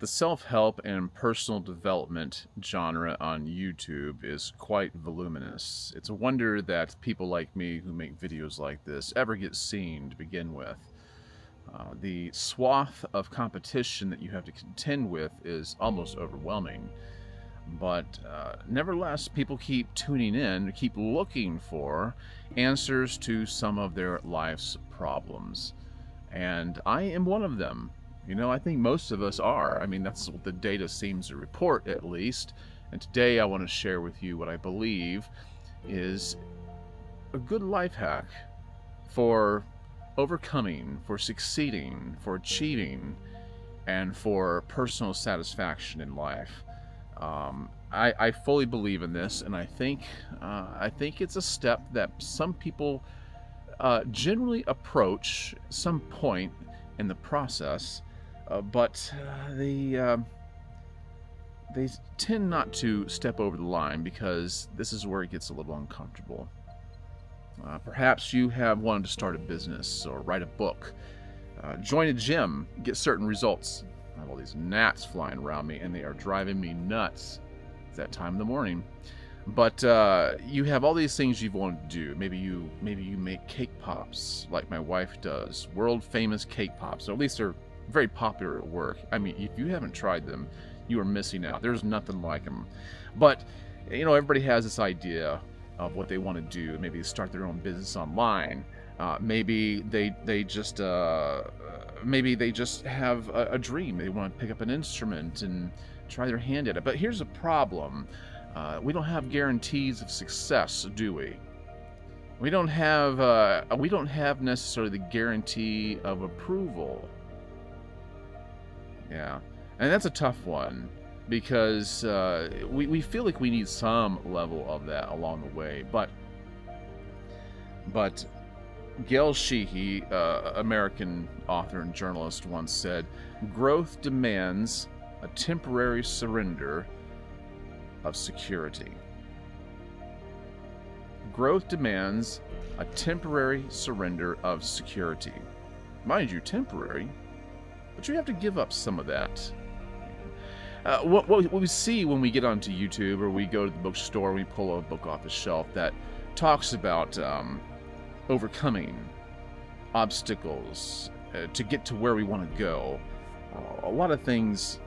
The self-help and personal development genre on YouTube is quite voluminous. It's a wonder that people like me who make videos like this ever get seen to begin with. The swath of competition that you have to contend with is almost overwhelming. But nevertheless, people keep tuning in, keep looking for answers to some of their life's problems. And I am one of them. You know, I think most of us are. I mean, that's what the data seems to report, at least. And today I want to share with you what I believe is a good life hack for overcoming, for succeeding, for achieving, and for personal satisfaction in life. I fully believe in this, and I think it's a step that some people generally approach some point in the process, but they tend not to step over the line because this is where it gets a little uncomfortable. Perhaps you have wanted to start a business or write a book, join a gym, get certain results. I have all these gnats flying around me, and they are driving me nuts. It's that time of the morning. But you have all these things you've wanted to do. Maybe you make cake pops like my wife does, world famous cake pops. Or at least they're very popular at work. I mean, if you haven't tried them, you are missing out. There's nothing like them. But you know, everybody has this idea of what they want to do. Maybe they start their own business online. Maybe they just have a dream. They want to pick up an instrument and try their hand at it. But here's a problem. We don't have guarantees of success, do we? We don't have necessarily the guarantee of approval. Yeah, and that's a tough one because we feel like we need some level of that along the way. But Gail Sheehy, American author and journalist, once said, "Growth demands a temporary surrender of security." Growth demands a temporary surrender of security. Mind you, temporary, but you have to give up some of that. What we see when we get onto YouTube or we go to the bookstore, we pull a book off the shelf that talks about overcoming obstacles to get to where we want to go. A lot of things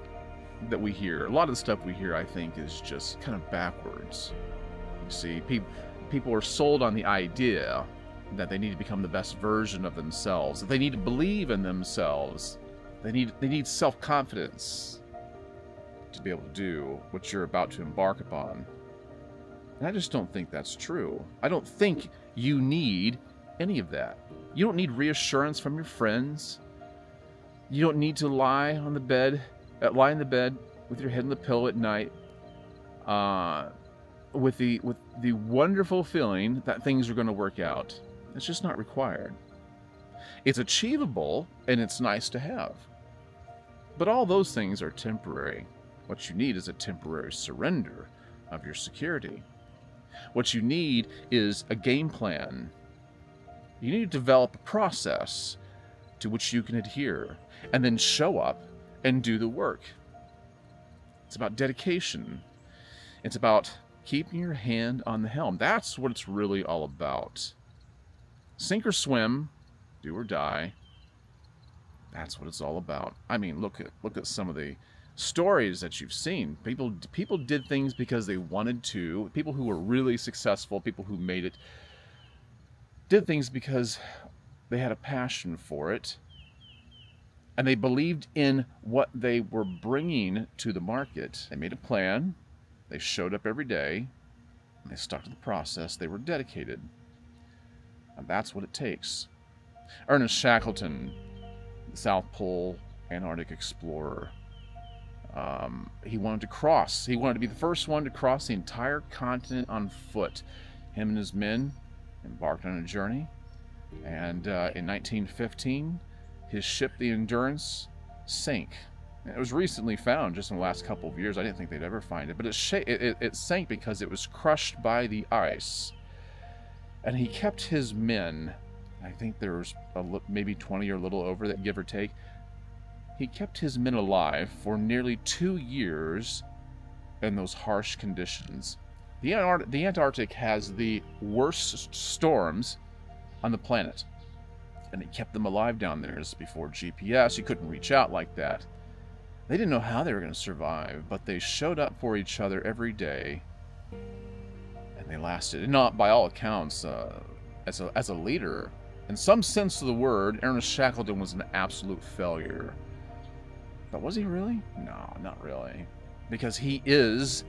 that we hear, a lot of the stuff we hear, I think, is just kind of backwards. You see, people are sold on the idea that they need to become the best version of themselves, that they need to believe in themselves, they need self-confidence to be able to do what you're about to embark upon. And I just don't think that's true. I don't think you need any of that. You don't need reassurance from your friends. You don't need to lie in the bed with your head in the pillow at night, with the wonderful feeling that things are going to work out. It's just not required. It's achievable and it's nice to have, but all those things are temporary. What you need is a temporary surrender of your security. What you need is a game plan. You need to develop a process to which you can adhere, and then show up and do the work. It's about dedication. It's about keeping your hand on the helm. That's what it's really all about. Sink or swim, do or die. That's what it's all about. I mean, look at some of the stories that you've seen. People did things because they wanted to. People who were really successful, people who made it, did things because they had a passion for it. And they believed in what they were bringing to the market. They made a plan. They showed up every day. And they stuck to the process. They were dedicated. And that's what it takes. Ernest Shackleton, the South Pole Antarctic explorer. He wanted to cross. He wanted to be the first one to cross the entire continent on foot. Him and his men embarked on a journey. And in 1915, his ship, the Endurance, sank. It was recently found just in the last couple of years. I didn't think they'd ever find it. But it sank because it was crushed by the ice. And he kept his men, I think there was maybe 20 or a little over that, give or take, He kept his men alive for nearly 2 years in those harsh conditions. The Antarctic has the worst storms on the planet, and he kept them alive down there. This is before GPS. You couldn't reach out like that. They didn't know how they were going to survive, but they showed up for each other every day, and they lasted. And not, by all accounts, as a leader, in some sense of the word, Ernest Shackleton was an absolute failure. But was he really? No, not really. Because he is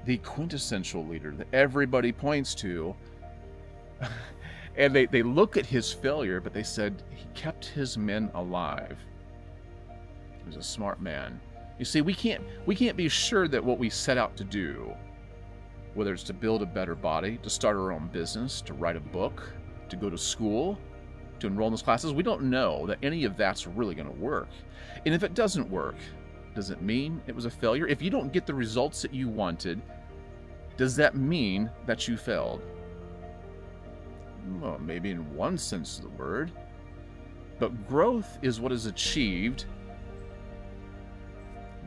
the quintessential leader that everybody points to. And they look at his failure, but they said he kept his men alive. He was a smart man. You see, we can't be sure that what we set out to do, whether it's to build a better body, to start our own business, to write a book, to go to school, to enroll in those classes, we don't know that any of that's really going to work. And if it doesn't work, does it mean it was a failure? If you don't get the results that you wanted, does that mean that you failed? Well, maybe in one sense of the word. But growth is what is achieved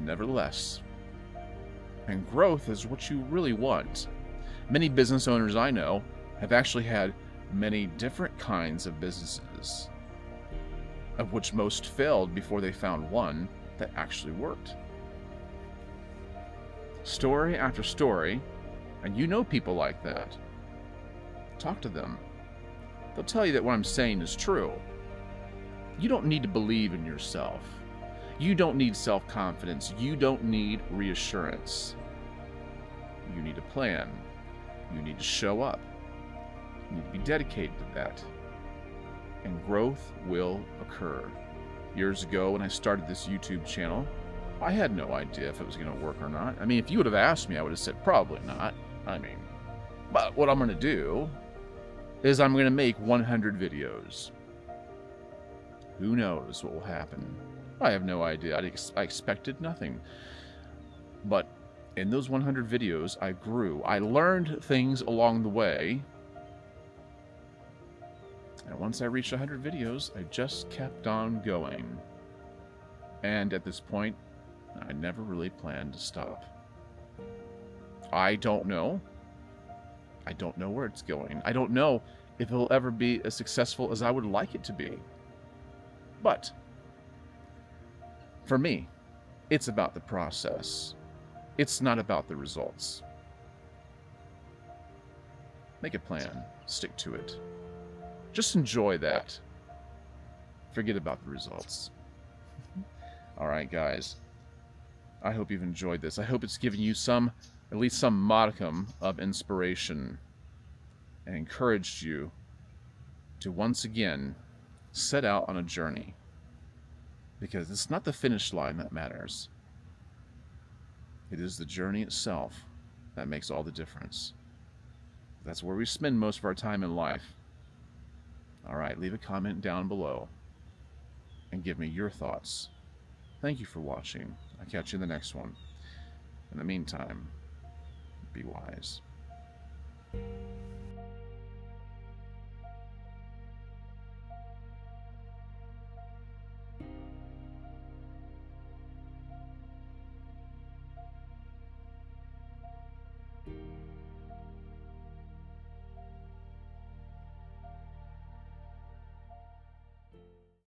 nevertheless. And growth is what you really want. Many business owners I know have actually had many different kinds of businesses, of which most failed before they found one that actually worked. Story after story, and you know people like that. Talk to them. They'll tell you that what I'm saying is true. You don't need to believe in yourself. You don't need self-confidence. You don't need reassurance. You need a plan. You need to show up. You need to be dedicated to that. And growth will occur. Years ago, when I started this YouTube channel, I had no idea if it was going to work or not. I mean, if you would have asked me, I would have said probably not. But what I'm going to do is I'm going to make 100 videos. Who knows what will happen? I have no idea. I expected nothing. But in those 100 videos, I grew. I learned things along the way. And once I reached 100 videos, I just kept on going. And at this point, I never really planned to stop. I don't know. I don't know where it's going. I don't know if it'll ever be as successful as I would like it to be. But for me, it's about the process. It's not about the results. Make a plan. Stick to it. Just enjoy that. Forget about the results. Alright, guys. I hope you've enjoyed this. I hope it's given you at least some modicum of inspiration and encouraged you to once again set out on a journey. Because it's not the finish line that matters. It is the journey itself that makes all the difference. That's where we spend most of our time in life. Alright, leave a comment down below and give me your thoughts. Thank you for watching. I'll catch you in the next one. In the meantime, be wise.